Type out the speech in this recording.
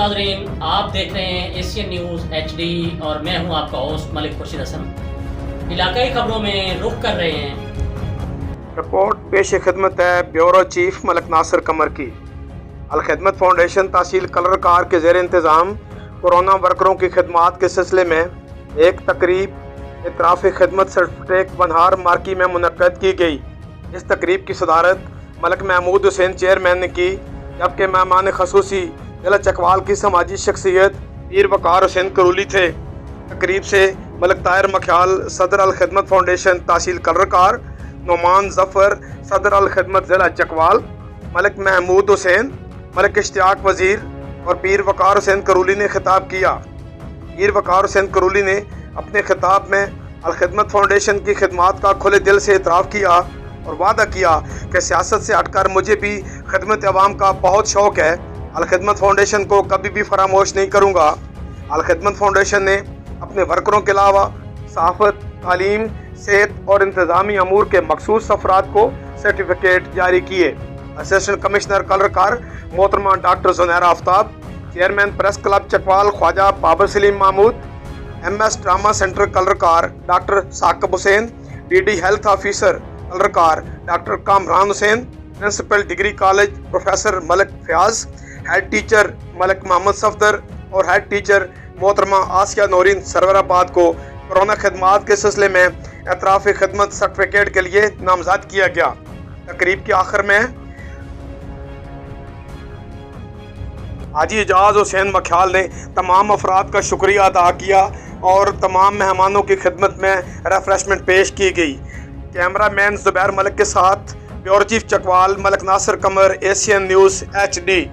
नाजरीन, आप देख रहे हैं एशियन न्यूज़ HD और मैं हूं आपका होस्ट मलिक खुर्शीद हसन। इलाकाई खबरों में रुख कर रहे हैं। रिपोर्ट पेश खिदमत है ब्यूरो चीफ मलिक नासिर कमर की। अलखिदमत फाउंडेशन तहसील कलरकार के ज़ेर इंतज़ाम कोरोना वर्करों की खिदमात के सिलसिले में एक तकरीब इतराफ़ खिदमत सर्टिफिकेट बनहार मार्की में मुनक्कद की गई। इस तकरीब की सदारत मलिक महमूद हुसैन चेयरमैन ने की, जबकि मेहमान खसूसी जिला चकवाल की समाजी शख्सियत पीर वकार हुसैन करूली थे। तकरीब से मलिक ताहिर मख्याल सदर अल खिदमत फाउंडेशन तहसील कलरकार, नोमान जफ़र सदर अल खिदमत जिला चकवाल, मलिक महमूद हुसैन, मलिक इश्तियाक वज़ीर और पीर वकार हुसैन करूली ने खिताब किया। पीर वकार हुसैन करूली ने अपने खिताब में अल खिदमत फाउंडेशन की खिदमात का खुले दिल से इतराफ़ किया और वादा किया कि सियासत से हटकर मुझे भी खिदमत अवाम का बहुत शौक़ है। अल खिदमत फाउंडेशन को कभी भी फरामोश नहीं करूँगा। अल खिदमत फाउंडेशन ने अपने वर्करों के अलावा सहाफ़त, तालीम, सेहत और इंतज़ामी अमूर के मखसूस अफराद को सर्टिफिकेट जारी किए। असिस्टेंट कमिश्नर कलरकार मोहतरमा doctor Zunaira Aftab, chairman press club Chakwal Khawaja Babar Saleem Mehmood, MS trauma centre Kallar Kahar doctor Saqib Hussain, DD health officer Kallar Kahar doctor Kamran Hussain, principal degree college professor Malik Fayyaz, head teacher Malik Mohammad Safdar और हेड टीचर मोहतरमा आसिया नौरीन सरवराबाद को कोरोना खिदमात के सिलसिले में एतराफ़ खिदमत सर्टिफिकेट के लिए नामजद किया गया। तकरीब के आखिर में हाजी एजाज हुसैन मख्याल ने तमाम अफराद का शुक्रिया अदा किया और तमाम मेहमानों की खिदमत में रिफ्रेशमेंट पेश की गई। कैमरा मैन ज़ुबैर मलिक के साथ ब्यूरो चीफ चकवाल मलिक नासिर कमर, एशियन न्यूज़ HD।